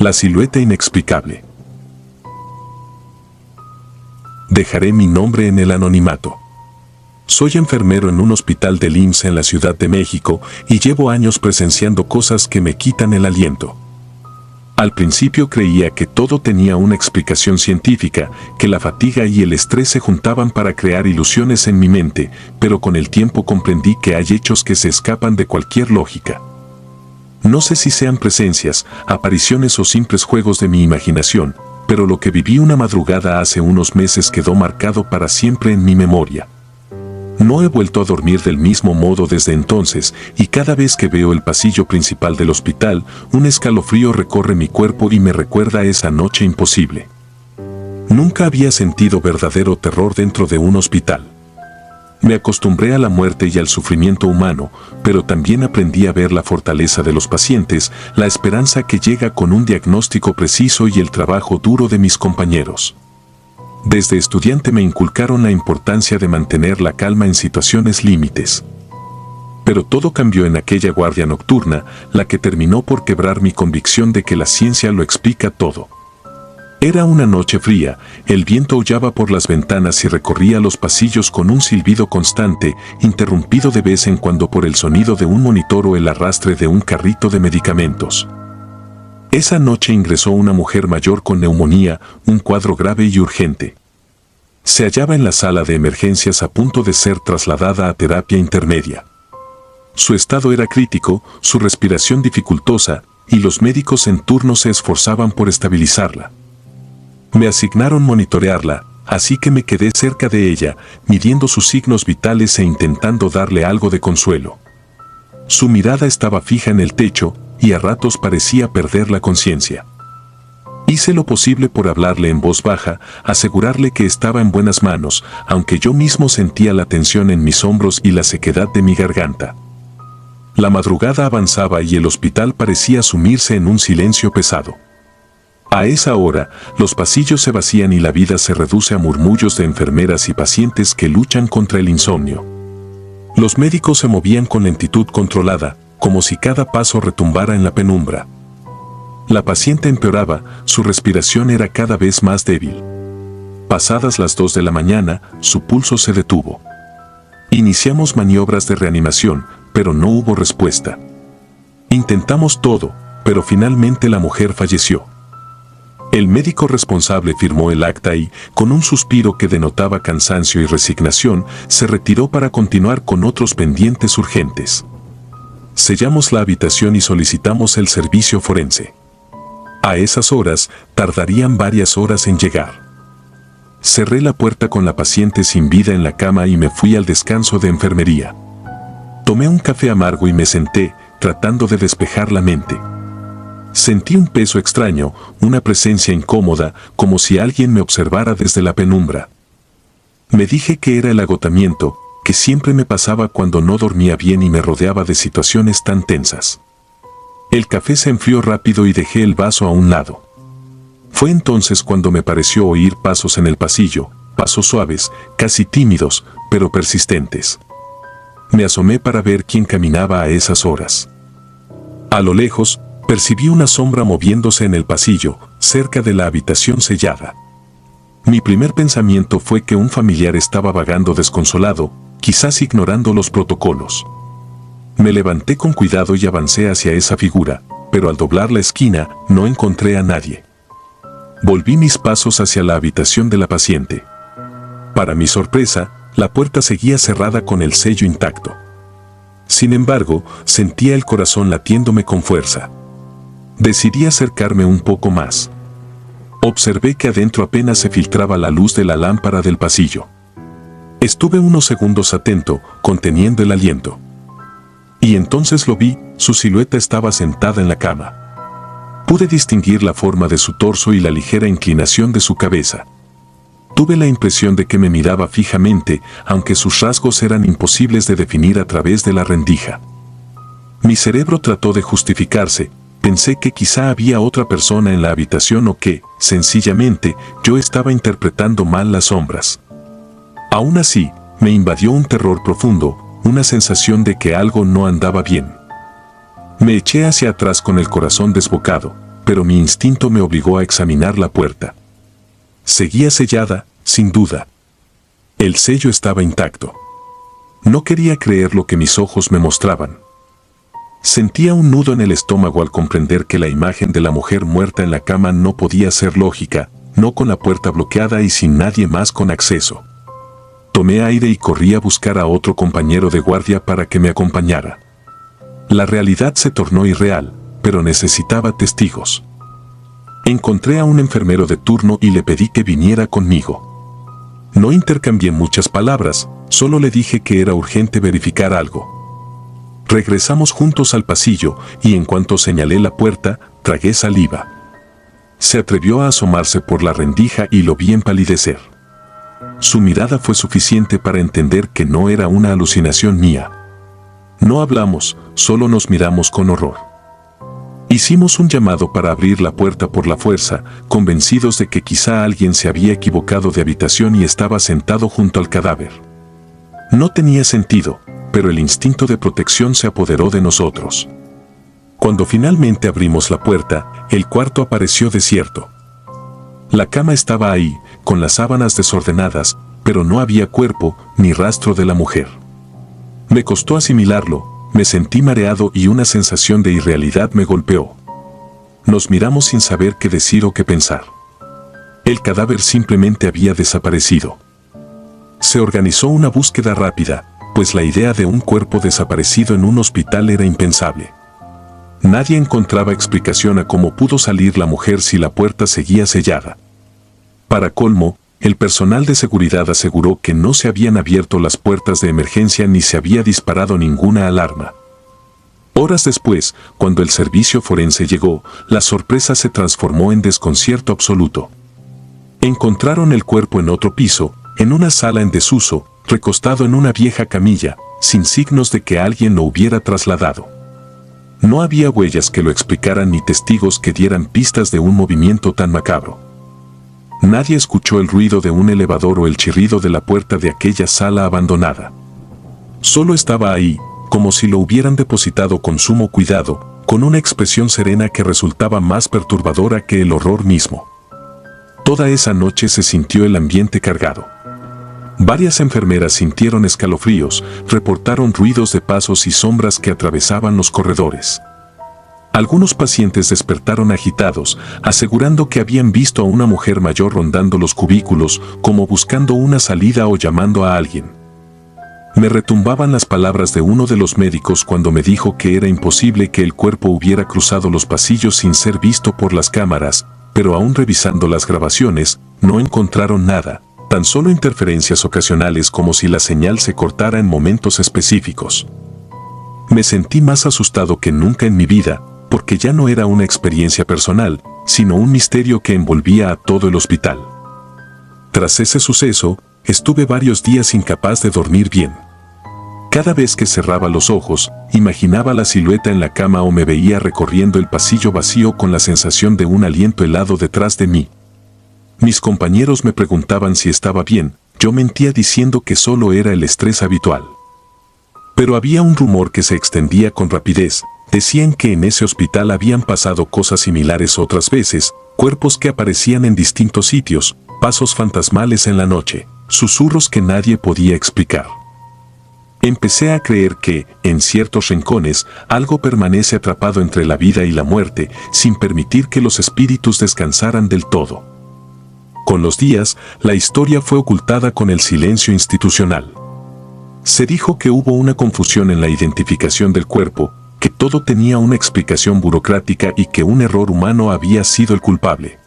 La silueta inexplicable. Dejaré mi nombre en el anonimato. Soy enfermero en un hospital del IMSS en la Ciudad de México y llevo años presenciando cosas que me quitan el aliento. Al principio creía que todo tenía una explicación científica, que la fatiga y el estrés se juntaban para crear ilusiones en mi mente, pero con el tiempo comprendí que hay hechos que se escapan de cualquier lógica. No sé si sean presencias, apariciones o simples juegos de mi imaginación, pero lo que viví una madrugada hace unos meses quedó marcado para siempre en mi memoria. No he vuelto a dormir del mismo modo desde entonces, y cada vez que veo el pasillo principal del hospital, un escalofrío recorre mi cuerpo y me recuerda esa noche imposible. Nunca había sentido verdadero terror dentro de un hospital. Me acostumbré a la muerte y al sufrimiento humano, pero también aprendí a ver la fortaleza de los pacientes, la esperanza que llega con un diagnóstico preciso y el trabajo duro de mis compañeros. Desde estudiante me inculcaron la importancia de mantener la calma en situaciones límites. Pero todo cambió en aquella guardia nocturna, la que terminó por quebrar mi convicción de que la ciencia lo explica todo. Era una noche fría, el viento aullaba por las ventanas y recorría los pasillos con un silbido constante, interrumpido de vez en cuando por el sonido de un monitor o el arrastre de un carrito de medicamentos. Esa noche ingresó una mujer mayor con neumonía, un cuadro grave y urgente. Se hallaba en la sala de emergencias a punto de ser trasladada a terapia intermedia. Su estado era crítico, su respiración dificultosa, y los médicos en turno se esforzaban por estabilizarla. Me asignaron monitorearla, así que me quedé cerca de ella, midiendo sus signos vitales e intentando darle algo de consuelo. Su mirada estaba fija en el techo, y a ratos parecía perder la conciencia. Hice lo posible por hablarle en voz baja, asegurarle que estaba en buenas manos, aunque yo mismo sentía la tensión en mis hombros y la sequedad de mi garganta. La madrugada avanzaba y el hospital parecía sumirse en un silencio pesado. A esa hora, los pasillos se vacían y la vida se reduce a murmullos de enfermeras y pacientes que luchan contra el insomnio. Los médicos se movían con lentitud controlada, como si cada paso retumbara en la penumbra. La paciente empeoraba, su respiración era cada vez más débil. Pasadas las 2 de la mañana, su pulso se detuvo. Iniciamos maniobras de reanimación, pero no hubo respuesta. Intentamos todo, pero finalmente la mujer falleció. El médico responsable firmó el acta y, con un suspiro que denotaba cansancio y resignación, se retiró para continuar con otros pendientes urgentes. Sellamos la habitación y solicitamos el servicio forense. A esas horas, tardarían varias horas en llegar. Cerré la puerta con la paciente sin vida en la cama y me fui al descanso de enfermería. Tomé un café amargo y me senté, tratando de despejar la mente. Sentí un peso extraño, una presencia incómoda, como si alguien me observara desde la penumbra. Me dije que era el agotamiento, que siempre me pasaba cuando no dormía bien y me rodeaba de situaciones tan tensas. El café se enfrió rápido y dejé el vaso a un lado. Fue entonces cuando me pareció oír pasos en el pasillo, pasos suaves, casi tímidos, pero persistentes. Me asomé para ver quién caminaba a esas horas. A lo lejos, percibí una sombra moviéndose en el pasillo, cerca de la habitación sellada. Mi primer pensamiento fue que un familiar estaba vagando desconsolado, quizás ignorando los protocolos. Me levanté con cuidado y avancé hacia esa figura, pero al doblar la esquina no encontré a nadie. Volví mis pasos hacia la habitación de la paciente. Para mi sorpresa, la puerta seguía cerrada con el sello intacto. Sin embargo, sentía el corazón latiéndome con fuerza. Decidí acercarme un poco más. Observé que adentro apenas se filtraba la luz de la lámpara del pasillo. Estuve unos segundos atento, conteniendo el aliento. Y entonces lo vi, su silueta estaba sentada en la cama. Pude distinguir la forma de su torso y la ligera inclinación de su cabeza. Tuve la impresión de que me miraba fijamente, aunque sus rasgos eran imposibles de definir a través de la rendija. Mi cerebro trató de justificarse, pensé que quizá había otra persona en la habitación o que, sencillamente, yo estaba interpretando mal las sombras. Aún así, me invadió un terror profundo, una sensación de que algo no andaba bien. Me eché hacia atrás con el corazón desbocado, pero mi instinto me obligó a examinar la puerta. Seguía sellada, sin duda. El sello estaba intacto. No quería creer lo que mis ojos me mostraban. Sentía un nudo en el estómago al comprender que la imagen de la mujer muerta en la cama no podía ser lógica, no con la puerta bloqueada y sin nadie más con acceso. Tomé aire y corrí a buscar a otro compañero de guardia para que me acompañara. La realidad se tornó irreal, pero necesitaba testigos. Encontré a un enfermero de turno y le pedí que viniera conmigo. No intercambié muchas palabras, solo le dije que era urgente verificar algo. Regresamos juntos al pasillo y en cuanto señalé la puerta, tragué saliva. Se atrevió a asomarse por la rendija y lo vi empalidecer. Su mirada fue suficiente para entender que no era una alucinación mía. No hablamos, solo nos miramos con horror. Hicimos un llamado para abrir la puerta por la fuerza, convencidos de que quizá alguien se había equivocado de habitación y estaba sentado junto al cadáver. No tenía sentido, pero el instinto de protección se apoderó de nosotros. Cuando finalmente abrimos la puerta, el cuarto apareció desierto. La cama estaba ahí, con las sábanas desordenadas, pero no había cuerpo ni rastro de la mujer. Me costó asimilarlo, me sentí mareado y una sensación de irrealidad me golpeó. Nos miramos sin saber qué decir o qué pensar. El cadáver simplemente había desaparecido. Se organizó una búsqueda rápida, pues la idea de un cuerpo desaparecido en un hospital era impensable. Nadie encontraba explicación a cómo pudo salir la mujer si la puerta seguía sellada. Para colmo, el personal de seguridad aseguró que no se habían abierto las puertas de emergencia ni se había disparado ninguna alarma. Horas después, cuando el servicio forense llegó, la sorpresa se transformó en desconcierto absoluto. Encontraron el cuerpo en otro piso, en una sala en desuso, recostado en una vieja camilla, sin signos de que alguien lo hubiera trasladado. No había huellas que lo explicaran ni testigos que dieran pistas de un movimiento tan macabro. Nadie escuchó el ruido de un elevador o el chirrido de la puerta de aquella sala abandonada. Solo estaba ahí, como si lo hubieran depositado con sumo cuidado, con una expresión serena que resultaba más perturbadora que el horror mismo. Toda esa noche se sintió el ambiente cargado. Varias enfermeras sintieron escalofríos, reportaron ruidos de pasos y sombras que atravesaban los corredores. Algunos pacientes despertaron agitados, asegurando que habían visto a una mujer mayor rondando los cubículos, como buscando una salida o llamando a alguien. Me retumbaban las palabras de uno de los médicos cuando me dijo que era imposible que el cuerpo hubiera cruzado los pasillos sin ser visto por las cámaras, pero aún revisando las grabaciones, no encontraron nada. Tan solo interferencias ocasionales como si la señal se cortara en momentos específicos. Me sentí más asustado que nunca en mi vida, porque ya no era una experiencia personal, sino un misterio que envolvía a todo el hospital. Tras ese suceso, estuve varios días incapaz de dormir bien. Cada vez que cerraba los ojos, imaginaba la silueta en la cama o me veía recorriendo el pasillo vacío con la sensación de un aliento helado detrás de mí. Mis compañeros me preguntaban si estaba bien, yo mentía diciendo que solo era el estrés habitual. Pero había un rumor que se extendía con rapidez, decían que en ese hospital habían pasado cosas similares otras veces, cuerpos que aparecían en distintos sitios, pasos fantasmales en la noche, susurros que nadie podía explicar. Empecé a creer que, en ciertos rincones, algo permanece atrapado entre la vida y la muerte, sin permitir que los espíritus descansaran del todo. Con los días, la historia fue ocultada con el silencio institucional. Se dijo que hubo una confusión en la identificación del cuerpo, que todo tenía una explicación burocrática y que un error humano había sido el culpable.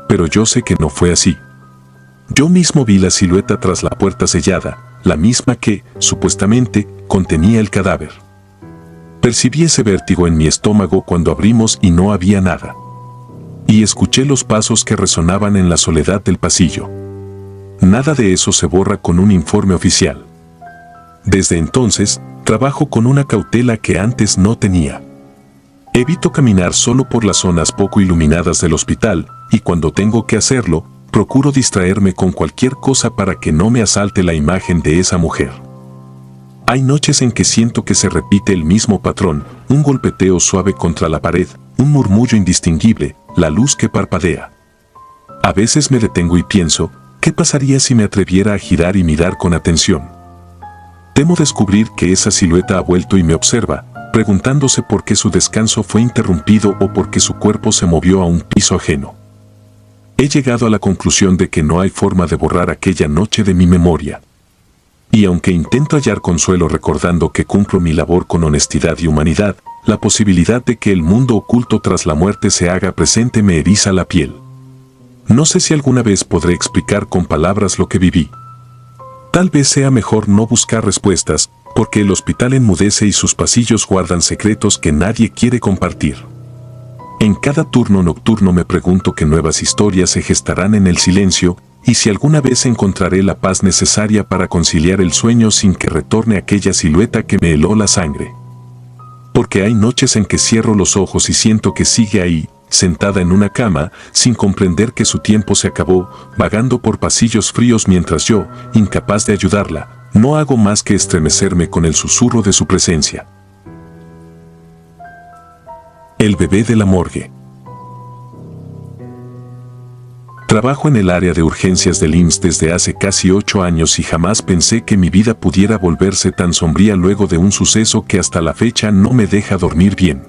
Pero yo sé que no fue así. Yo mismo vi la silueta tras la puerta sellada, la misma que, supuestamente, contenía el cadáver. Percibí ese vértigo en mi estómago cuando abrimos y no había nada. Y escuché los pasos que resonaban en la soledad del pasillo. Nada de eso se borra con un informe oficial. Desde entonces, trabajo con una cautela que antes no tenía. Evito caminar solo por las zonas poco iluminadas del hospital, y cuando tengo que hacerlo, procuro distraerme con cualquier cosa para que no me asalte la imagen de esa mujer. Hay noches en que siento que se repite el mismo patrón, un golpeteo suave contra la pared, un murmullo indistinguible, la luz que parpadea. A veces me detengo y pienso, ¿qué pasaría si me atreviera a girar y mirar con atención? Temo descubrir que esa silueta ha vuelto y me observa, preguntándose por qué su descanso fue interrumpido o por qué su cuerpo se movió a un piso ajeno. He llegado a la conclusión de que no hay forma de borrar aquella noche de mi memoria. Y aunque intento hallar consuelo recordando que cumplo mi labor con honestidad y humanidad, la posibilidad de que el mundo oculto tras la muerte se haga presente me eriza la piel. No sé si alguna vez podré explicar con palabras lo que viví. Tal vez sea mejor no buscar respuestas, porque el hospital enmudece y sus pasillos guardan secretos que nadie quiere compartir. En cada turno nocturno me pregunto qué nuevas historias se gestarán en el silencio, y si alguna vez encontraré la paz necesaria para conciliar el sueño sin que retorne aquella silueta que me heló la sangre. Porque hay noches en que cierro los ojos y siento que sigue ahí, sentada en una cama, sin comprender que su tiempo se acabó, vagando por pasillos fríos mientras yo, incapaz de ayudarla, no hago más que estremecerme con el susurro de su presencia. El bebé de la morgue. Trabajo en el área de urgencias del IMSS desde hace casi 8 años y jamás pensé que mi vida pudiera volverse tan sombría luego de un suceso que hasta la fecha no me deja dormir bien.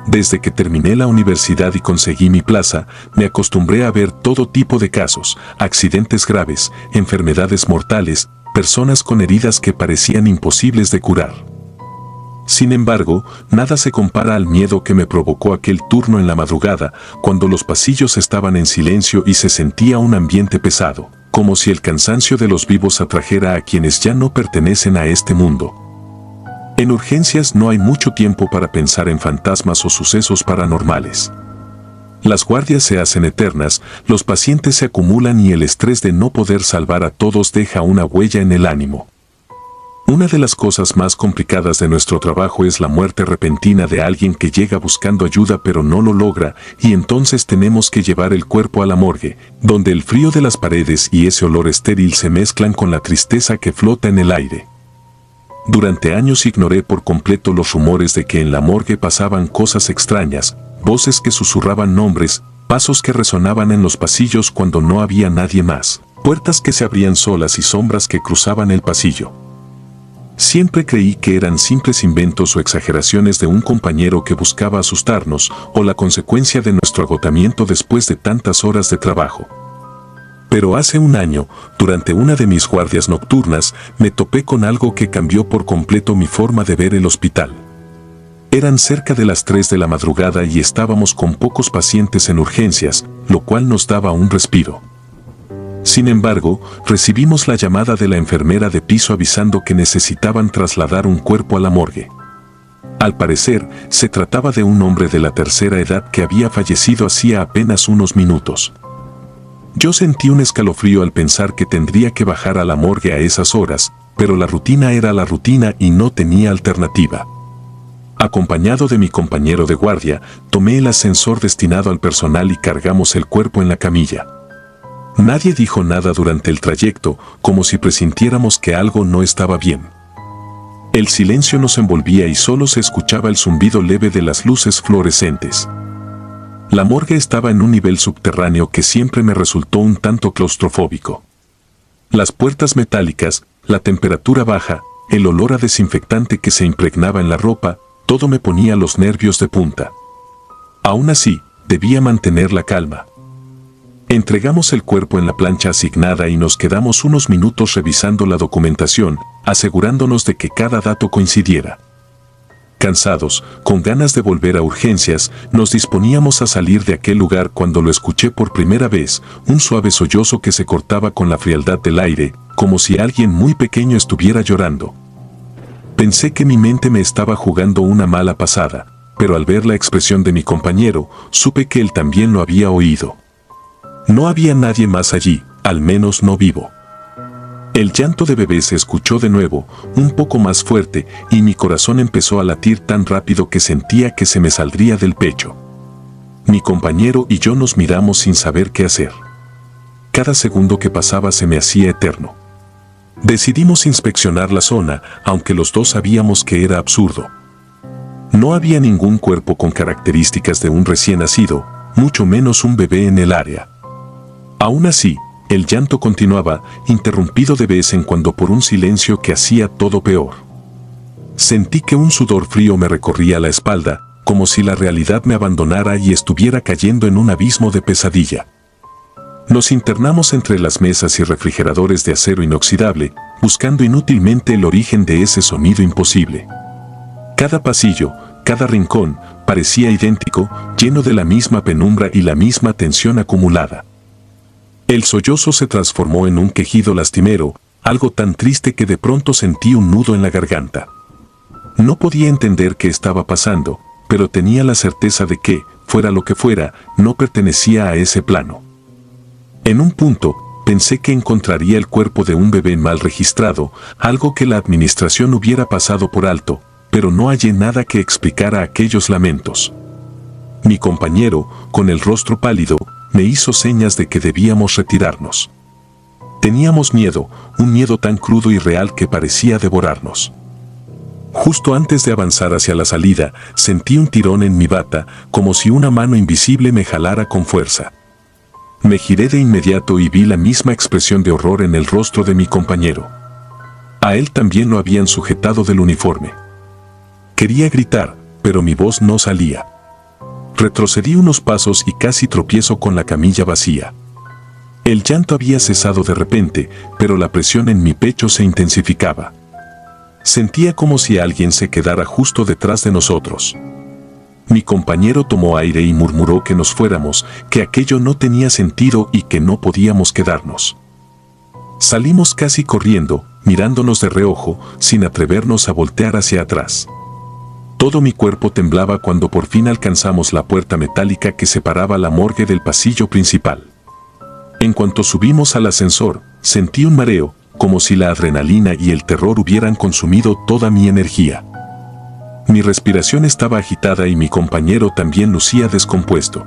Desde que terminé la universidad y conseguí mi plaza, me acostumbré a ver todo tipo de casos, accidentes graves, enfermedades mortales, personas con heridas que parecían imposibles de curar. Sin embargo, nada se compara al miedo que me provocó aquel turno en la madrugada, cuando los pasillos estaban en silencio y se sentía un ambiente pesado, como si el cansancio de los vivos atrajera a quienes ya no pertenecen a este mundo. En urgencias no hay mucho tiempo para pensar en fantasmas o sucesos paranormales. Las guardias se hacen eternas, los pacientes se acumulan y el estrés de no poder salvar a todos deja una huella en el ánimo. Una de las cosas más complicadas de nuestro trabajo es la muerte repentina de alguien que llega buscando ayuda pero no lo logra, y entonces tenemos que llevar el cuerpo a la morgue, donde el frío de las paredes y ese olor estéril se mezclan con la tristeza que flota en el aire. Durante años ignoré por completo los rumores de que en la morgue pasaban cosas extrañas, voces que susurraban nombres, pasos que resonaban en los pasillos cuando no había nadie más, puertas que se abrían solas y sombras que cruzaban el pasillo. Siempre creí que eran simples inventos o exageraciones de un compañero que buscaba asustarnos o la consecuencia de nuestro agotamiento después de tantas horas de trabajo. Pero hace un año, durante una de mis guardias nocturnas, me topé con algo que cambió por completo mi forma de ver el hospital. Eran cerca de las 3 de la madrugada y estábamos con pocos pacientes en urgencias, lo cual nos daba un respiro. Sin embargo, recibimos la llamada de la enfermera de piso avisando que necesitaban trasladar un cuerpo a la morgue. Al parecer, se trataba de un hombre de la tercera edad que había fallecido hacía apenas unos minutos. Yo sentí un escalofrío al pensar que tendría que bajar a la morgue a esas horas, pero la rutina era la rutina y no tenía alternativa. Acompañado de mi compañero de guardia, tomé el ascensor destinado al personal y cargamos el cuerpo en la camilla. Nadie dijo nada durante el trayecto, como si presintiéramos que algo no estaba bien. El silencio nos envolvía y solo se escuchaba el zumbido leve de las luces fluorescentes. La morgue estaba en un nivel subterráneo que siempre me resultó un tanto claustrofóbico. Las puertas metálicas, la temperatura baja, el olor a desinfectante que se impregnaba en la ropa, todo me ponía los nervios de punta. Aún así, debía mantener la calma. Entregamos el cuerpo en la plancha asignada y nos quedamos unos minutos revisando la documentación, asegurándonos de que cada dato coincidiera. Cansados, con ganas de volver a urgencias, nos disponíamos a salir de aquel lugar cuando lo escuché por primera vez, un suave sollozo que se cortaba con la frialdad del aire, como si alguien muy pequeño estuviera llorando. Pensé que mi mente me estaba jugando una mala pasada, pero al ver la expresión de mi compañero, supe que él también lo había oído. No había nadie más allí, al menos no vivo. El llanto de bebé se escuchó de nuevo, un poco más fuerte, y mi corazón empezó a latir tan rápido que sentía que se me saldría del pecho. Mi compañero y yo nos miramos sin saber qué hacer. Cada segundo que pasaba se me hacía eterno. Decidimos inspeccionar la zona, aunque los dos sabíamos que era absurdo. No había ningún cuerpo con características de un recién nacido, mucho menos un bebé en el área. Aún así, el llanto continuaba, interrumpido de vez en cuando por un silencio que hacía todo peor. Sentí que un sudor frío me recorría la espalda, como si la realidad me abandonara y estuviera cayendo en un abismo de pesadilla. Nos internamos entre las mesas y refrigeradores de acero inoxidable, buscando inútilmente el origen de ese sonido imposible. Cada pasillo, cada rincón, parecía idéntico, lleno de la misma penumbra y la misma tensión acumulada. El sollozo se transformó en un quejido lastimero, algo tan triste que de pronto sentí un nudo en la garganta. No podía entender qué estaba pasando, pero tenía la certeza de que, fuera lo que fuera, no pertenecía a ese plano. En un punto, pensé que encontraría el cuerpo de un bebé mal registrado, algo que la administración hubiera pasado por alto, pero no hallé nada que explicara aquellos lamentos. Mi compañero, con el rostro pálido, me hizo señas de que debíamos retirarnos. Teníamos miedo, un miedo tan crudo y real que parecía devorarnos. Justo antes de avanzar hacia la salida, sentí un tirón en mi bata, como si una mano invisible me jalara con fuerza. Me giré de inmediato y vi la misma expresión de horror en el rostro de mi compañero. A él también lo habían sujetado del uniforme. Quería gritar, pero mi voz no salía. Retrocedí unos pasos y casi tropiezo con la camilla vacía. El llanto había cesado de repente, pero la presión en mi pecho se intensificaba. Sentía como si alguien se quedara justo detrás de nosotros. Mi compañero tomó aire y murmuró que nos fuéramos, que aquello no tenía sentido y que no podíamos quedarnos. Salimos casi corriendo, mirándonos de reojo, sin atrevernos a voltear hacia atrás. Todo mi cuerpo temblaba cuando por fin alcanzamos la puerta metálica que separaba la morgue del pasillo principal. En cuanto subimos al ascensor, sentí un mareo, como si la adrenalina y el terror hubieran consumido toda mi energía. Mi respiración estaba agitada y mi compañero también lucía descompuesto.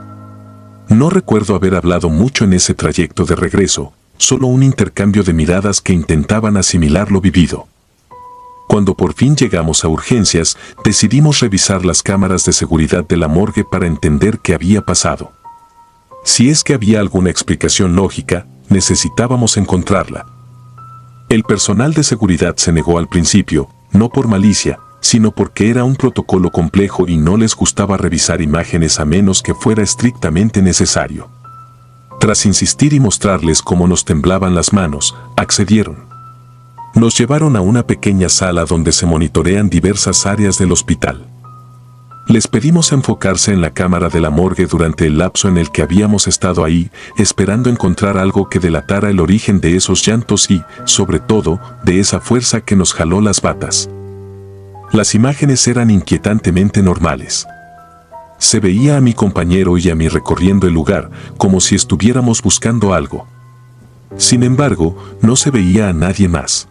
No recuerdo haber hablado mucho en ese trayecto de regreso, solo un intercambio de miradas que intentaban asimilar lo vivido. Cuando por fin llegamos a urgencias, decidimos revisar las cámaras de seguridad de la morgue para entender qué había pasado. Si es que había alguna explicación lógica, necesitábamos encontrarla. El personal de seguridad se negó al principio, no por malicia, sino porque era un protocolo complejo y no les gustaba revisar imágenes a menos que fuera estrictamente necesario. Tras insistir y mostrarles cómo nos temblaban las manos, accedieron. Nos llevaron a una pequeña sala donde se monitorean diversas áreas del hospital. Les pedimos enfocarse en la cámara de la morgue durante el lapso en el que habíamos estado ahí, esperando encontrar algo que delatara el origen de esos llantos y, sobre todo, de esa fuerza que nos jaló las batas. Las imágenes eran inquietantemente normales. Se veía a mi compañero y a mí recorriendo el lugar, como si estuviéramos buscando algo. Sin embargo, no se veía a nadie más.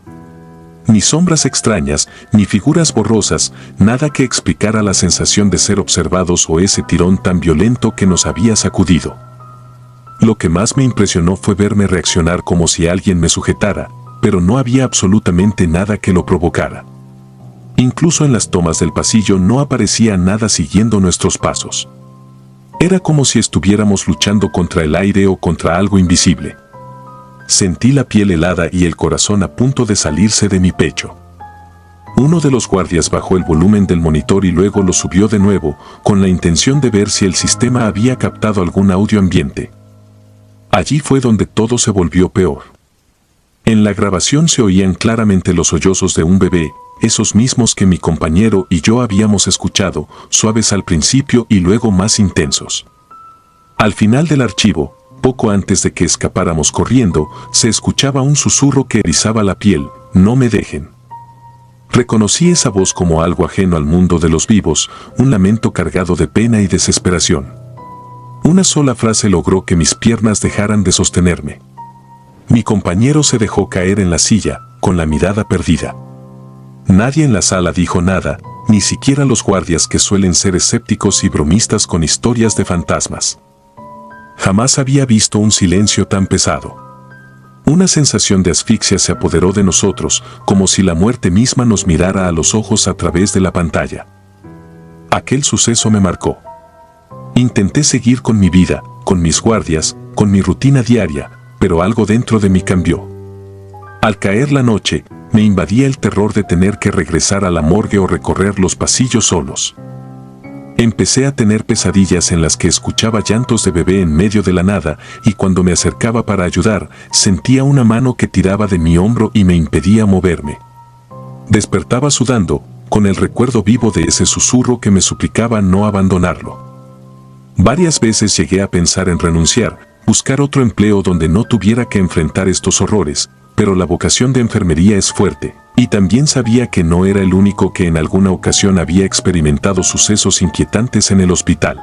Ni sombras extrañas, ni figuras borrosas, nada que explicara la sensación de ser observados o ese tirón tan violento que nos había sacudido. Lo que más me impresionó fue verme reaccionar como si alguien me sujetara, pero no había absolutamente nada que lo provocara. Incluso en las tomas del pasillo no aparecía nada siguiendo nuestros pasos. Era como si estuviéramos luchando contra el aire o contra algo invisible. Sentí la piel helada y el corazón a punto de salirse de mi pecho. Uno de los guardias bajó el volumen del monitor y luego lo subió de nuevo, con la intención de ver si el sistema había captado algún audio ambiente. Allí fue donde todo se volvió peor. En la grabación se oían claramente los sollozos de un bebé, esos mismos que mi compañero y yo habíamos escuchado, suaves al principio y luego más intensos. Al final del archivo, poco antes de que escapáramos corriendo, se escuchaba un susurro que erizaba la piel: «No me dejen». Reconocí esa voz como algo ajeno al mundo de los vivos, un lamento cargado de pena y desesperación. Una sola frase logró que mis piernas dejaran de sostenerme. Mi compañero se dejó caer en la silla, con la mirada perdida. Nadie en la sala dijo nada, ni siquiera los guardias que suelen ser escépticos y bromistas con historias de fantasmas. Jamás había visto un silencio tan pesado. Una sensación de asfixia se apoderó de nosotros, como si la muerte misma nos mirara a los ojos a través de la pantalla. Aquel suceso me marcó. Intenté seguir con mi vida, con mis guardias, con mi rutina diaria, pero algo dentro de mí cambió. Al caer la noche, me invadía el terror de tener que regresar a la morgue o recorrer los pasillos solos. Empecé a tener pesadillas en las que escuchaba llantos de bebé en medio de la nada y cuando me acercaba para ayudar, sentía una mano que tiraba de mi hombro y me impedía moverme. Despertaba sudando, con el recuerdo vivo de ese susurro que me suplicaba no abandonarlo. Varias veces llegué a pensar en renunciar, buscar otro empleo donde no tuviera que enfrentar estos horrores, pero la vocación de enfermería es fuerte, y también sabía que no era el único que en alguna ocasión había experimentado sucesos inquietantes en el hospital.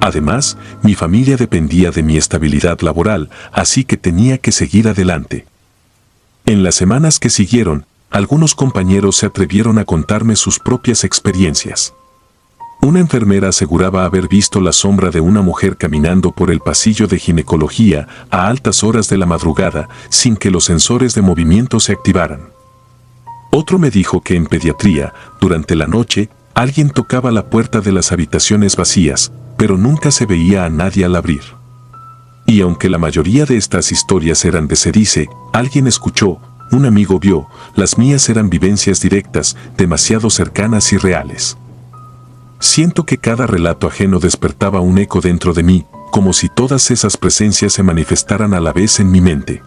Además, mi familia dependía de mi estabilidad laboral, así que tenía que seguir adelante. En las semanas que siguieron, algunos compañeros se atrevieron a contarme sus propias experiencias. Una enfermera aseguraba haber visto la sombra de una mujer caminando por el pasillo de ginecología a altas horas de la madrugada sin que los sensores de movimiento se activaran. Otro me dijo que en pediatría, durante la noche, alguien tocaba la puerta de las habitaciones vacías, pero nunca se veía a nadie al abrir. Y aunque la mayoría de estas historias eran de se dice, alguien escuchó, un amigo vio, las mías eran vivencias directas, demasiado cercanas y reales. Siento que cada relato ajeno despertaba un eco dentro de mí, como si todas esas presencias se manifestaran a la vez en mi mente.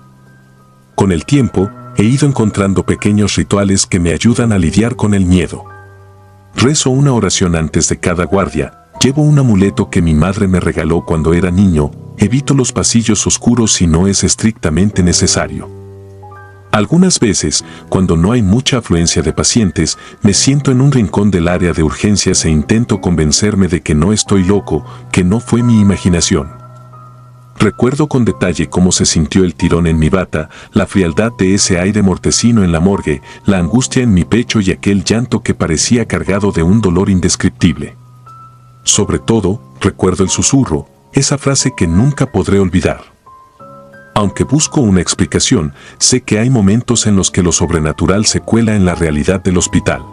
Con el tiempo, he ido encontrando pequeños rituales que me ayudan a lidiar con el miedo. Rezo una oración antes de cada guardia, llevo un amuleto que mi madre me regaló cuando era niño, evito los pasillos oscuros si no es estrictamente necesario. Algunas veces, cuando no hay mucha afluencia de pacientes, me siento en un rincón del área de urgencias e intento convencerme de que no estoy loco, que no fue mi imaginación. Recuerdo con detalle cómo se sintió el tirón en mi bata, la frialdad de ese aire mortecino en la morgue, la angustia en mi pecho y aquel llanto que parecía cargado de un dolor indescriptible. Sobre todo, recuerdo el susurro, esa frase que nunca podré olvidar. Aunque busco una explicación, sé que hay momentos en los que lo sobrenatural se cuela en la realidad del hospital.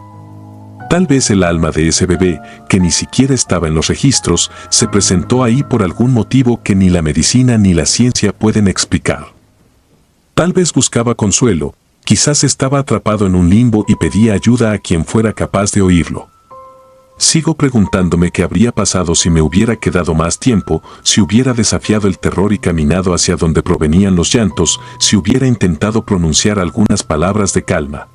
Tal vez el alma de ese bebé, que ni siquiera estaba en los registros, se presentó ahí por algún motivo que ni la medicina ni la ciencia pueden explicar. Tal vez buscaba consuelo, quizás estaba atrapado en un limbo y pedía ayuda a quien fuera capaz de oírlo. Sigo preguntándome qué habría pasado si me hubiera quedado más tiempo, si hubiera desafiado el terror y caminado hacia donde provenían los llantos, si hubiera intentado pronunciar algunas palabras de calma.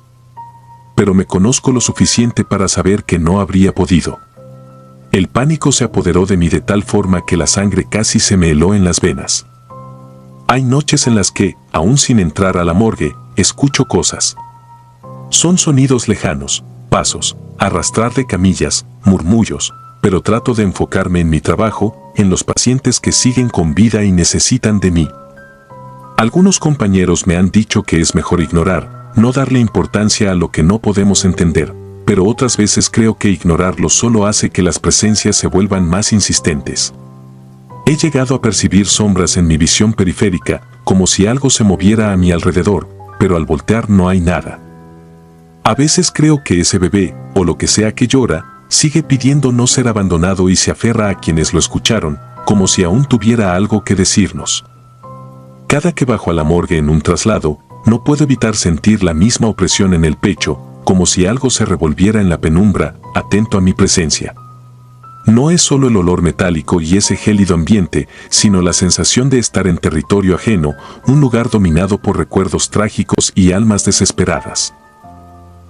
Pero me conozco lo suficiente para saber que no habría podido. El pánico se apoderó de mí de tal forma que la sangre casi se me heló en las venas. Hay noches en las que, aún sin entrar a la morgue, escucho cosas. Son sonidos lejanos, pasos, arrastrar de camillas, murmullos, pero trato de enfocarme en mi trabajo, en los pacientes que siguen con vida y necesitan de mí. Algunos compañeros me han dicho que es mejor ignorar, no darle importancia a lo que no podemos entender, pero otras veces creo que ignorarlo solo hace que las presencias se vuelvan más insistentes. He llegado a percibir sombras en mi visión periférica, como si algo se moviera a mi alrededor, pero al voltear no hay nada. A veces creo que ese bebé, o lo que sea que llora, sigue pidiendo no ser abandonado y se aferra a quienes lo escucharon, como si aún tuviera algo que decirnos. Cada que bajo a la morgue en un traslado, no puedo evitar sentir la misma opresión en el pecho, como si algo se revolviera en la penumbra, atento a mi presencia. No es solo el olor metálico y ese gélido ambiente, sino la sensación de estar en territorio ajeno, un lugar dominado por recuerdos trágicos y almas desesperadas.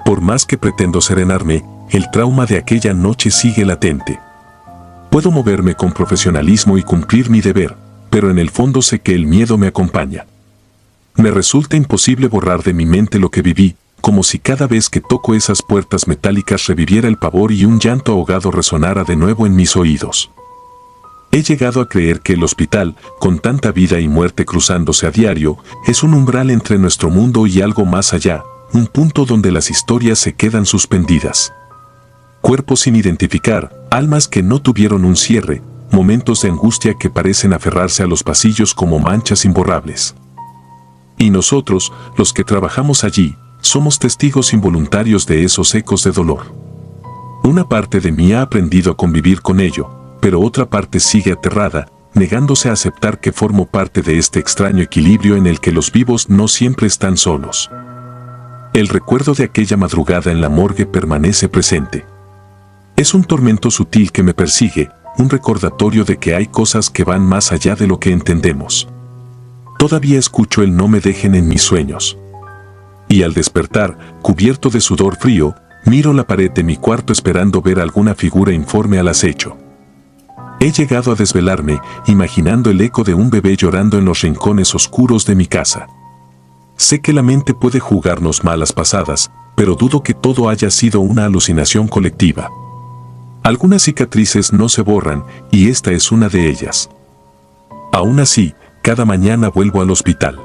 Por más que pretendo serenarme, el trauma de aquella noche sigue latente. Puedo moverme con profesionalismo y cumplir mi deber, pero en el fondo sé que el miedo me acompaña. Me resulta imposible borrar de mi mente lo que viví, como si cada vez que toco esas puertas metálicas reviviera el pavor y un llanto ahogado resonara de nuevo en mis oídos. He llegado a creer que el hospital, con tanta vida y muerte cruzándose a diario, es un umbral entre nuestro mundo y algo más allá, un punto donde las historias se quedan suspendidas. Cuerpos sin identificar, almas que no tuvieron un cierre, momentos de angustia que parecen aferrarse a los pasillos como manchas imborrables. Y nosotros, los que trabajamos allí, somos testigos involuntarios de esos ecos de dolor. Una parte de mí ha aprendido a convivir con ello, pero otra parte sigue aterrada, negándose a aceptar que formo parte de este extraño equilibrio en el que los vivos no siempre están solos. El recuerdo de aquella madrugada en la morgue permanece presente. Es un tormento sutil que me persigue, un recordatorio de que hay cosas que van más allá de lo que entendemos. Todavía escucho el "no me dejen en mis sueños". Y al despertar, cubierto de sudor frío, miro la pared de mi cuarto esperando ver alguna figura informe al acecho. He llegado a desvelarme, imaginando el eco de un bebé llorando en los rincones oscuros de mi casa. Sé que la mente puede jugarnos malas pasadas, pero dudo que todo haya sido una alucinación colectiva. Algunas cicatrices no se borran, y esta es una de ellas. Aún así, cada mañana vuelvo al hospital.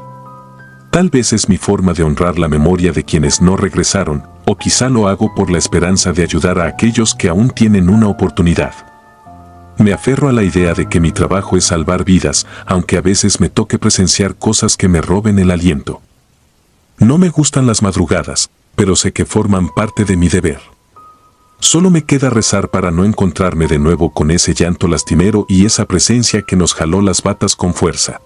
Tal vez es mi forma de honrar la memoria de quienes no regresaron, o quizá lo hago por la esperanza de ayudar a aquellos que aún tienen una oportunidad. Me aferro a la idea de que mi trabajo es salvar vidas, aunque a veces me toque presenciar cosas que me roben el aliento. No me gustan las madrugadas, pero sé que forman parte de mi deber. Solo me queda rezar para no encontrarme de nuevo con ese llanto lastimero y esa presencia que nos jaló las batas con fuerza.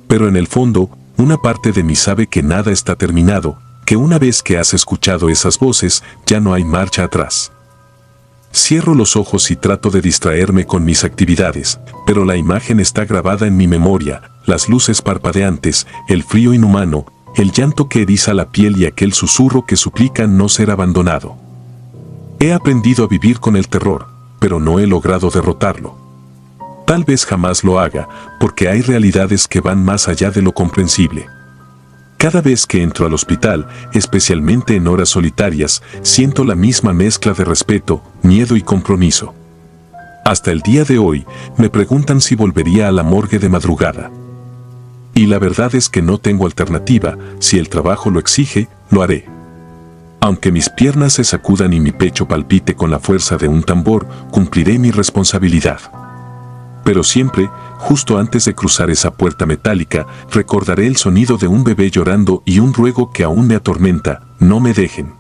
Pero en el fondo, una parte de mí sabe que nada está terminado, que una vez que has escuchado esas voces, ya no hay marcha atrás. Cierro los ojos y trato de distraerme con mis actividades, pero la imagen está grabada en mi memoria, las luces parpadeantes, el frío inhumano, el llanto que eriza la piel y aquel susurro que suplica no ser abandonado. He aprendido a vivir con el terror, pero no he logrado derrotarlo. Tal vez jamás lo haga, porque hay realidades que van más allá de lo comprensible. Cada vez que entro al hospital, especialmente en horas solitarias, siento la misma mezcla de respeto, miedo y compromiso. Hasta el día de hoy, me preguntan si volvería a la morgue de madrugada. Y la verdad es que no tengo alternativa, si el trabajo lo exige, lo haré. Aunque mis piernas se sacudan y mi pecho palpite con la fuerza de un tambor, cumpliré mi responsabilidad. Pero siempre, justo antes de cruzar esa puerta metálica, recordaré el sonido de un bebé llorando y un ruego que aún me atormenta: no me dejen.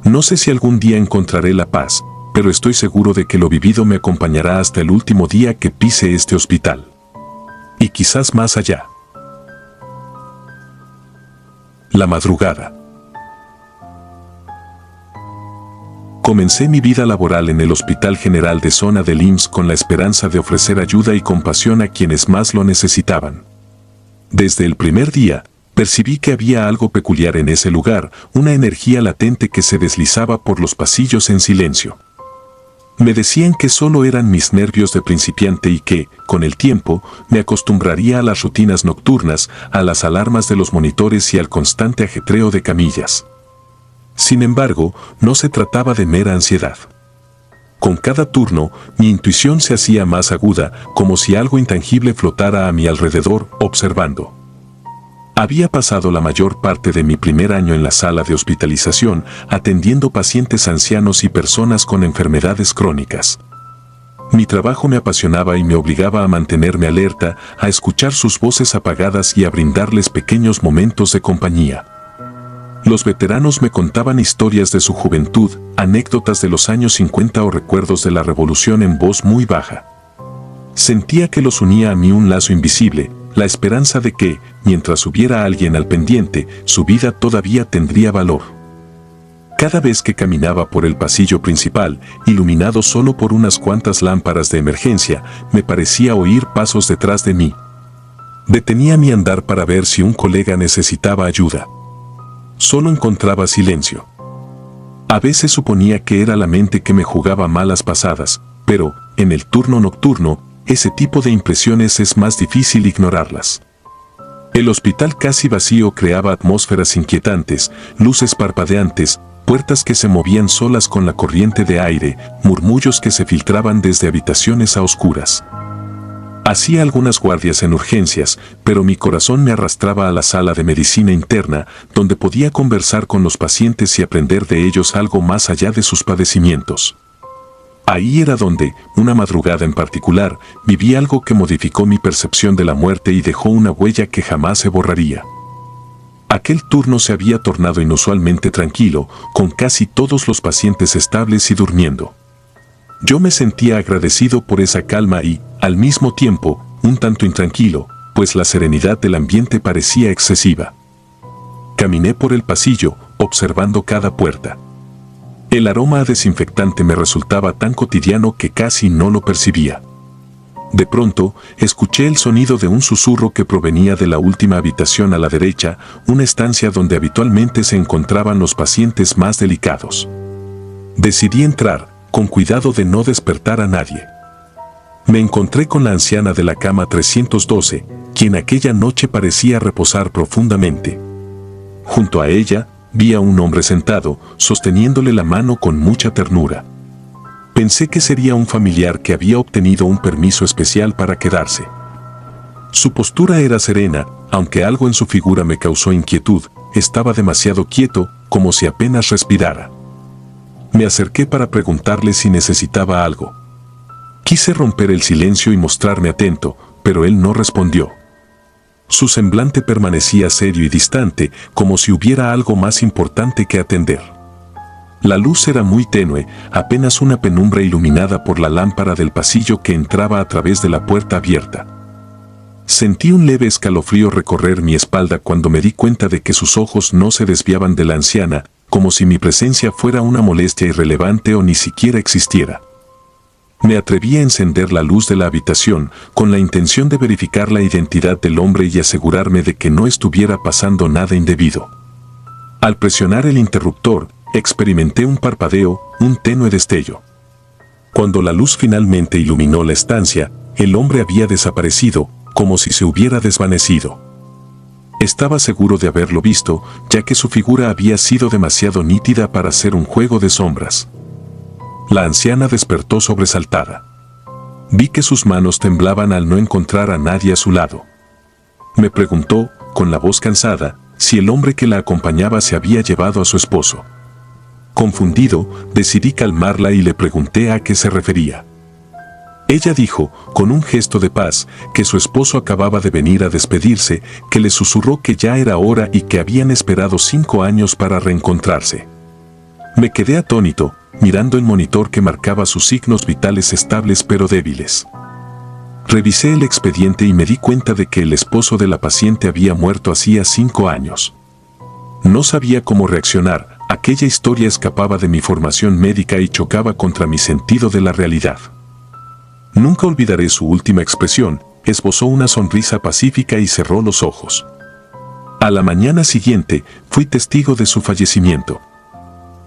No sé si algún día encontraré la paz, pero estoy seguro de que lo vivido me acompañará hasta el último día que pise este hospital. Y quizás más allá. La madrugada. Comencé mi vida laboral en el Hospital General de Zona del IMSS con la esperanza de ofrecer ayuda y compasión a quienes más lo necesitaban. Desde el primer día, percibí que había algo peculiar en ese lugar, una energía latente que se deslizaba por los pasillos en silencio. Me decían que solo eran mis nervios de principiante y que, con el tiempo, me acostumbraría a las rutinas nocturnas, a las alarmas de los monitores y al constante ajetreo de camillas. Sin embargo, no se trataba de mera ansiedad. Con cada turno, mi intuición se hacía más aguda, como si algo intangible flotara a mi alrededor, observando. Había pasado la mayor parte de mi primer año en la sala de hospitalización, atendiendo pacientes ancianos y personas con enfermedades crónicas. Mi trabajo me apasionaba y me obligaba a mantenerme alerta, a escuchar sus voces apagadas y a brindarles pequeños momentos de compañía. Los veteranos me contaban historias de su juventud, anécdotas de los años 50 o recuerdos de la revolución en voz muy baja. Sentía que los unía a mí un lazo invisible, la esperanza de que, mientras hubiera alguien al pendiente, su vida todavía tendría valor. Cada vez que caminaba por el pasillo principal, iluminado solo por unas cuantas lámparas de emergencia, me parecía oír pasos detrás de mí. Detenía mi andar para ver si un colega necesitaba ayuda. Solo encontraba silencio. A veces suponía que era la mente que me jugaba malas pasadas, pero, en el turno nocturno, ese tipo de impresiones es más difícil ignorarlas. El hospital casi vacío creaba atmósferas inquietantes, luces parpadeantes, puertas que se movían solas con la corriente de aire, murmullos que se filtraban desde habitaciones a oscuras. Hacía algunas guardias en urgencias, pero mi corazón me arrastraba a la sala de medicina interna, donde podía conversar con los pacientes y aprender de ellos algo más allá de sus padecimientos. Ahí era donde, una madrugada en particular, viví algo que modificó mi percepción de la muerte y dejó una huella que jamás se borraría. Aquel turno se había tornado inusualmente tranquilo, con casi todos los pacientes estables y durmiendo. Yo me sentía agradecido por esa calma y, al mismo tiempo, un tanto intranquilo, pues la serenidad del ambiente parecía excesiva. Caminé por el pasillo, observando cada puerta. El aroma a desinfectante me resultaba tan cotidiano que casi no lo percibía. De pronto, escuché el sonido de un susurro que provenía de la última habitación a la derecha, una estancia donde habitualmente se encontraban los pacientes más delicados. Decidí entrar, con cuidado de no despertar a nadie. Me encontré con la anciana de la cama 312, quien aquella noche parecía reposar profundamente. Junto a ella, vi a un hombre sentado, sosteniéndole la mano con mucha ternura. Pensé que sería un familiar que había obtenido un permiso especial para quedarse. Su postura era serena, aunque algo en su figura me causó inquietud, estaba demasiado quieto, como si apenas respirara. Me acerqué para preguntarle si necesitaba algo. Quise romper el silencio y mostrarme atento, pero él no respondió. Su semblante permanecía serio y distante, como si hubiera algo más importante que atender. La luz era muy tenue, apenas una penumbra iluminada por la lámpara del pasillo que entraba a través de la puerta abierta. Sentí un leve escalofrío recorrer mi espalda cuando me di cuenta de que sus ojos no se desviaban de la anciana, como si mi presencia fuera una molestia irrelevante o ni siquiera existiera. Me atreví a encender la luz de la habitación, con la intención de verificar la identidad del hombre y asegurarme de que no estuviera pasando nada indebido. Al presionar el interruptor, experimenté un parpadeo, un tenue destello. Cuando la luz finalmente iluminó la estancia, el hombre había desaparecido, como si se hubiera desvanecido. Estaba seguro de haberlo visto, ya que su figura había sido demasiado nítida para ser un juego de sombras. La anciana despertó sobresaltada. Vi que sus manos temblaban al no encontrar a nadie a su lado. Me preguntó, con la voz cansada, si el hombre que la acompañaba se había llevado a su esposo. Confundido, decidí calmarla y le pregunté a qué se refería. Ella dijo, con un gesto de paz, que su esposo acababa de venir a despedirse, que le susurró que ya era hora y que habían esperado 5 años para reencontrarse. Me quedé atónito, mirando el monitor que marcaba sus signos vitales estables pero débiles. Revisé el expediente y me di cuenta de que el esposo de la paciente había muerto hacía 5 años. No sabía cómo reaccionar, aquella historia escapaba de mi formación médica y chocaba contra mi sentido de la realidad. Nunca olvidaré su última expresión, esbozó una sonrisa pacífica y cerró los ojos. A la mañana siguiente, fui testigo de su fallecimiento.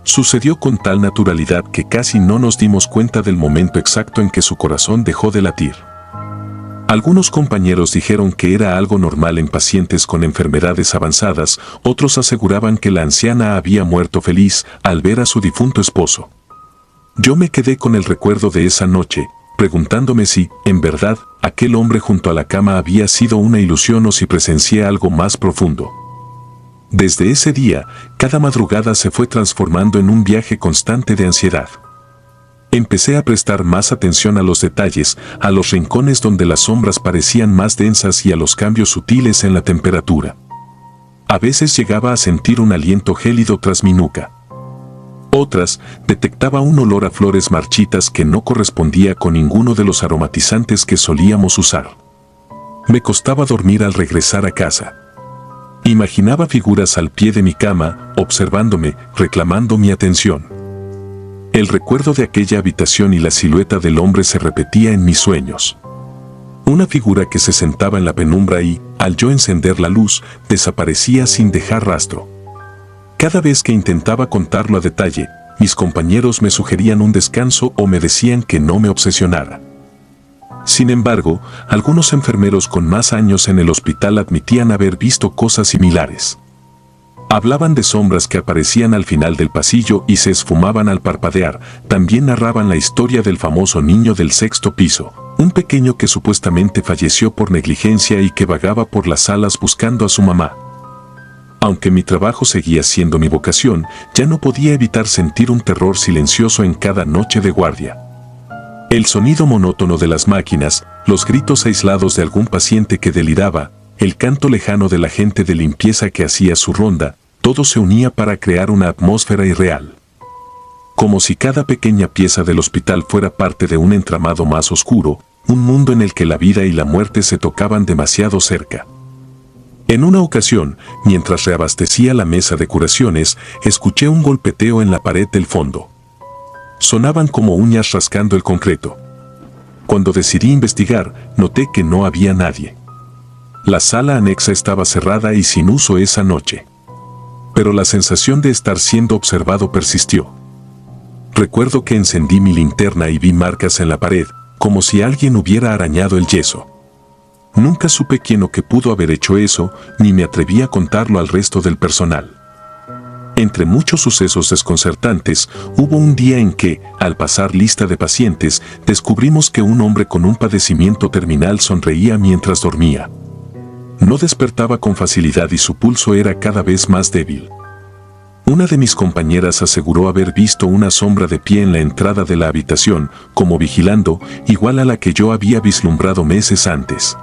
Sucedió con tal naturalidad que casi no nos dimos cuenta del momento exacto en que su corazón dejó de latir. Algunos compañeros dijeron que era algo normal en pacientes con enfermedades avanzadas, otros aseguraban que la anciana había muerto feliz al ver a su difunto esposo. Yo me quedé con el recuerdo de esa noche, preguntándome si, en verdad, aquel hombre junto a la cama había sido una ilusión o si presencié algo más profundo. Desde ese día, cada madrugada se fue transformando en un viaje constante de ansiedad. Empecé a prestar más atención a los detalles, a los rincones donde las sombras parecían más densas y a los cambios sutiles en la temperatura. A veces llegaba a sentir un aliento gélido tras mi nuca. Otras, detectaba un olor a flores marchitas que no correspondía con ninguno de los aromatizantes que solíamos usar. Me costaba dormir al regresar a casa. Imaginaba figuras al pie de mi cama, observándome, reclamando mi atención. El recuerdo de aquella habitación y la silueta del hombre se repetía en mis sueños. Una figura que se sentaba en la penumbra y, al yo encender la luz, desaparecía sin dejar rastro. Cada vez que intentaba contarlo a detalle, mis compañeros me sugerían un descanso o me decían que no me obsesionara. Sin embargo, algunos enfermeros con más años en el hospital admitían haber visto cosas similares. Hablaban de sombras que aparecían al final del pasillo y se esfumaban al parpadear. También narraban la historia del famoso niño del 6º piso, un pequeño que supuestamente falleció por negligencia y que vagaba por las salas buscando a su mamá. Aunque mi trabajo seguía siendo mi vocación, ya no podía evitar sentir un terror silencioso en cada noche de guardia. El sonido monótono de las máquinas, los gritos aislados de algún paciente que deliraba, el canto lejano de la gente de limpieza que hacía su ronda, todo se unía para crear una atmósfera irreal. Como si cada pequeña pieza del hospital fuera parte de un entramado más oscuro, un mundo en el que la vida y la muerte se tocaban demasiado cerca. En una ocasión, mientras reabastecía la mesa de curaciones, escuché un golpeteo en la pared del fondo. Sonaban como uñas rascando el concreto. Cuando decidí investigar, noté que no había nadie. La sala anexa estaba cerrada y sin uso esa noche. Pero la sensación de estar siendo observado persistió. Recuerdo que encendí mi linterna y vi marcas en la pared, como si alguien hubiera arañado el yeso. Nunca supe quién o qué pudo haber hecho eso, ni me atreví a contarlo al resto del personal. Entre muchos sucesos desconcertantes, hubo un día en que, al pasar lista de pacientes, descubrimos que un hombre con un padecimiento terminal sonreía mientras dormía. No despertaba con facilidad y su pulso era cada vez más débil. Una de mis compañeras aseguró haber visto una sombra de pie en la entrada de la habitación, como vigilando, igual a la que yo había vislumbrado meses antes.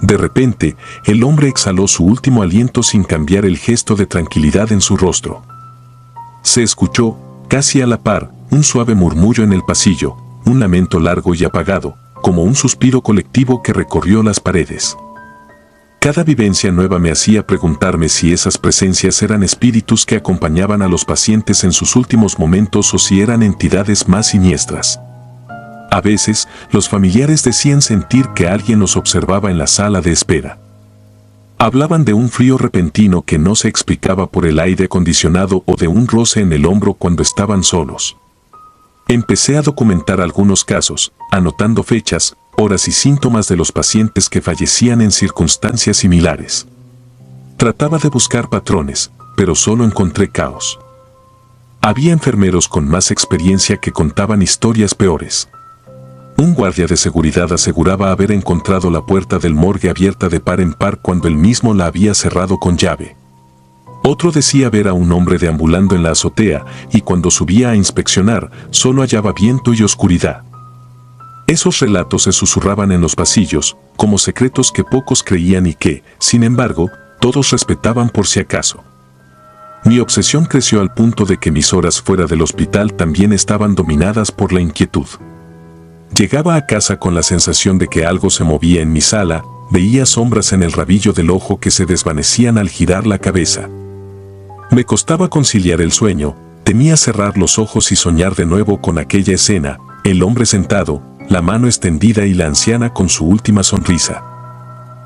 De repente, el hombre exhaló su último aliento sin cambiar el gesto de tranquilidad en su rostro. Se escuchó, casi a la par, un suave murmullo en el pasillo, un lamento largo y apagado, como un suspiro colectivo que recorrió las paredes. Cada vivencia nueva me hacía preguntarme si esas presencias eran espíritus que acompañaban a los pacientes en sus últimos momentos o si eran entidades más siniestras. A veces, los familiares decían sentir que alguien los observaba en la sala de espera. Hablaban de un frío repentino que no se explicaba por el aire acondicionado o de un roce en el hombro cuando estaban solos. Empecé a documentar algunos casos, anotando fechas, horas y síntomas de los pacientes que fallecían en circunstancias similares. Trataba de buscar patrones, pero solo encontré caos. Había enfermeros con más experiencia que contaban historias peores. Un guardia de seguridad aseguraba haber encontrado la puerta del morgue abierta de par en par cuando él mismo la había cerrado con llave. Otro decía ver a un hombre deambulando en la azotea y cuando subía a inspeccionar, solo hallaba viento y oscuridad. Esos relatos se susurraban en los pasillos, como secretos que pocos creían y que, sin embargo, todos respetaban por si acaso. Mi obsesión creció al punto de que mis horas fuera del hospital también estaban dominadas por la inquietud. Llegaba a casa con la sensación de que algo se movía en mi sala, veía sombras en el rabillo del ojo que se desvanecían al girar la cabeza. Me costaba conciliar el sueño, temía cerrar los ojos y soñar de nuevo con aquella escena, el hombre sentado, la mano extendida y la anciana con su última sonrisa.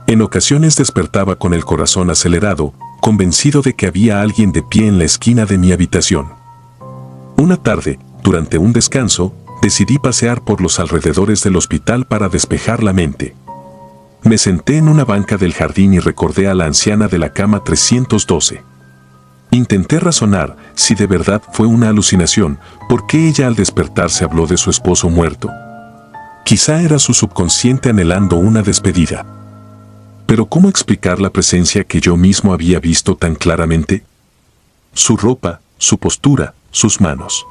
En ocasiones despertaba con el corazón acelerado, convencido de que había alguien de pie en la esquina de mi habitación. Una tarde, durante un descanso, decidí pasear por los alrededores del hospital para despejar la mente. Me senté en una banca del jardín y recordé a la anciana de la cama 312. Intenté razonar si de verdad fue una alucinación, ¿por qué ella al despertarse habló de su esposo muerto? Quizá era su subconsciente anhelando una despedida. Pero ¿cómo explicar la presencia que yo mismo había visto tan claramente? Su ropa, su postura, sus manos.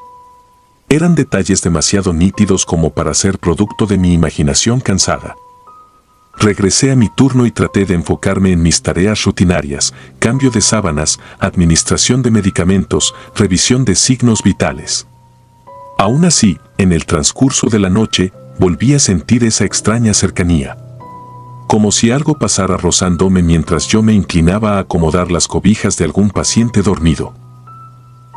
Eran detalles demasiado nítidos como para ser producto de mi imaginación cansada. Regresé a mi turno y traté de enfocarme en mis tareas rutinarias, cambio de sábanas, administración de medicamentos, revisión de signos vitales. Aún así, en el transcurso de la noche, volví a sentir esa extraña cercanía. Como si algo pasara rozándome mientras yo me inclinaba a acomodar las cobijas de algún paciente dormido.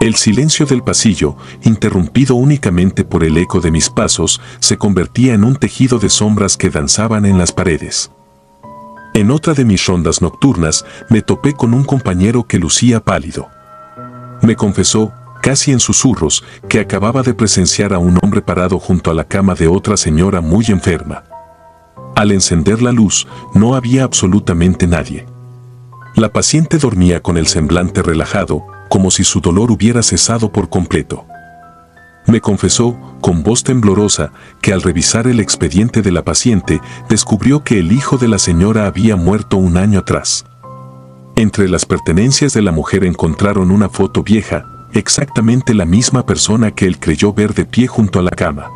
El silencio del pasillo, interrumpido únicamente por el eco de mis pasos, se convertía en un tejido de sombras que danzaban en las paredes. En otra de mis rondas nocturnas, me topé con un compañero que lucía pálido. Me confesó, casi en susurros, que acababa de presenciar a un hombre parado junto a la cama de otra señora muy enferma. Al encender la luz, no había absolutamente nadie. La paciente dormía con el semblante relajado, como si su dolor hubiera cesado por completo. Me confesó, con voz temblorosa, que al revisar el expediente de la paciente, descubrió que el hijo de la señora había muerto un año atrás. Entre las pertenencias de la mujer encontraron una foto vieja, exactamente la misma persona que él creyó ver de pie junto a la cama.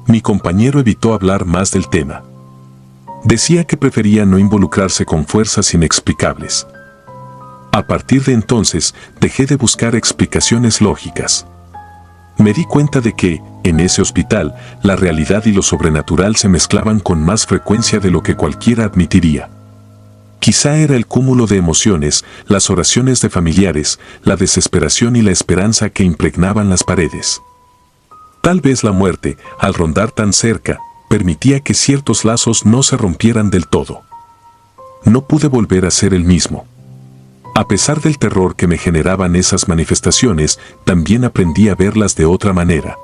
Mi compañero evitó hablar más del tema. Decía que prefería no involucrarse con fuerzas inexplicables. A partir de entonces, dejé de buscar explicaciones lógicas. Me di cuenta de que, en ese hospital, la realidad y lo sobrenatural se mezclaban con más frecuencia de lo que cualquiera admitiría. Quizá era el cúmulo de emociones, las oraciones de familiares, la desesperación y la esperanza que impregnaban las paredes. Tal vez la muerte, al rondar tan cerca, permitía que ciertos lazos no se rompieran del todo. No pude volver a ser el mismo. A pesar del terror que me generaban esas manifestaciones, también aprendí a verlas de otra manera.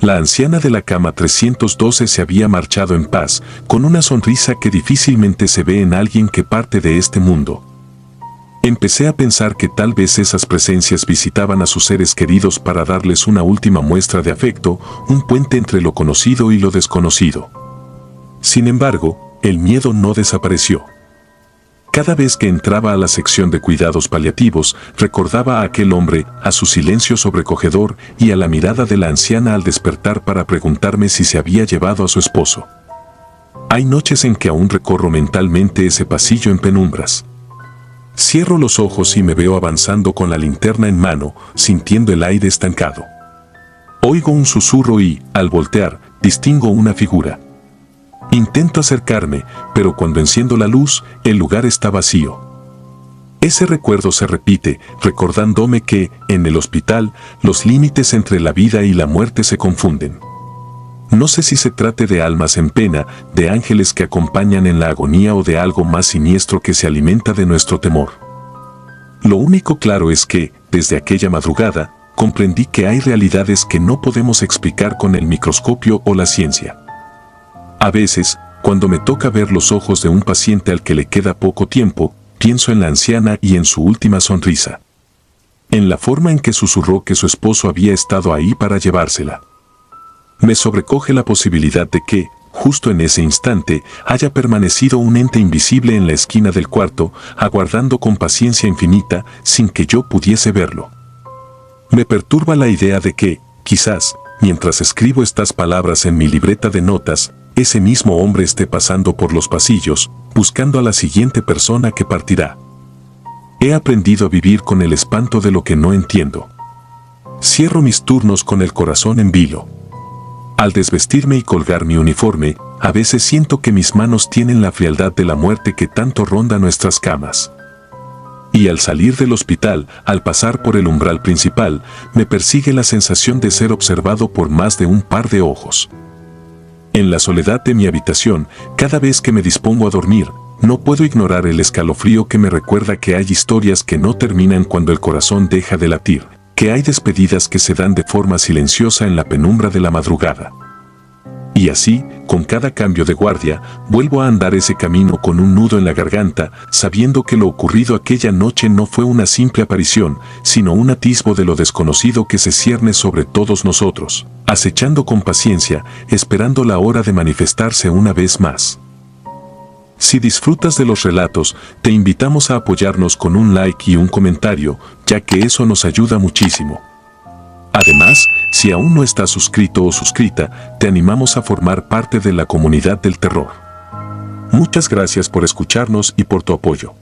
La anciana de la cama 312 se había marchado en paz, con una sonrisa que difícilmente se ve en alguien que parte de este mundo. Empecé a pensar que tal vez esas presencias visitaban a sus seres queridos para darles una última muestra de afecto, un puente entre lo conocido y lo desconocido. Sin embargo, el miedo no desapareció. Cada vez que entraba a la sección de cuidados paliativos, recordaba a aquel hombre, a su silencio sobrecogedor y a la mirada de la anciana al despertar para preguntarme si se había llevado a su esposo. Hay noches en que aún recorro mentalmente ese pasillo en penumbras. Cierro los ojos y me veo avanzando con la linterna en mano, sintiendo el aire estancado. Oigo un susurro y, al voltear, distingo una figura. Intento acercarme, pero cuando enciendo la luz, el lugar está vacío. Ese recuerdo se repite, recordándome que, en el hospital, los límites entre la vida y la muerte se confunden. No sé si se trate de almas en pena, de ángeles que acompañan en la agonía o de algo más siniestro que se alimenta de nuestro temor. Lo único claro es que, desde aquella madrugada, comprendí que hay realidades que no podemos explicar con el microscopio o la ciencia. A veces, cuando me toca ver los ojos de un paciente al que le queda poco tiempo, pienso en la anciana y en su última sonrisa. En la forma en que susurró que su esposo había estado ahí para llevársela. Me sobrecoge la posibilidad de que, justo en ese instante, haya permanecido un ente invisible en la esquina del cuarto, aguardando con paciencia infinita, sin que yo pudiese verlo. Me perturba la idea de que, quizás, mientras escribo estas palabras en mi libreta de notas, ese mismo hombre esté pasando por los pasillos, buscando a la siguiente persona que partirá. He aprendido a vivir con el espanto de lo que no entiendo. Cierro mis turnos con el corazón en vilo. Al desvestirme y colgar mi uniforme, a veces siento que mis manos tienen la frialdad de la muerte que tanto ronda nuestras camas. Y al salir del hospital, al pasar por el umbral principal, me persigue la sensación de ser observado por más de un par de ojos. En la soledad de mi habitación, cada vez que me dispongo a dormir, no puedo ignorar el escalofrío que me recuerda que hay historias que no terminan cuando el corazón deja de latir, que hay despedidas que se dan de forma silenciosa en la penumbra de la madrugada. Y así, con cada cambio de guardia, vuelvo a andar ese camino con un nudo en la garganta, sabiendo que lo ocurrido aquella noche no fue una simple aparición, sino un atisbo de lo desconocido que se cierne sobre todos nosotros, acechando con paciencia, esperando la hora de manifestarse una vez más. Si disfrutas de los relatos, te invitamos a apoyarnos con un like y un comentario, ya que eso nos ayuda muchísimo. Además, si aún no estás suscrito o suscrita, te animamos a formar parte de la comunidad del terror. Muchas gracias por escucharnos y por tu apoyo.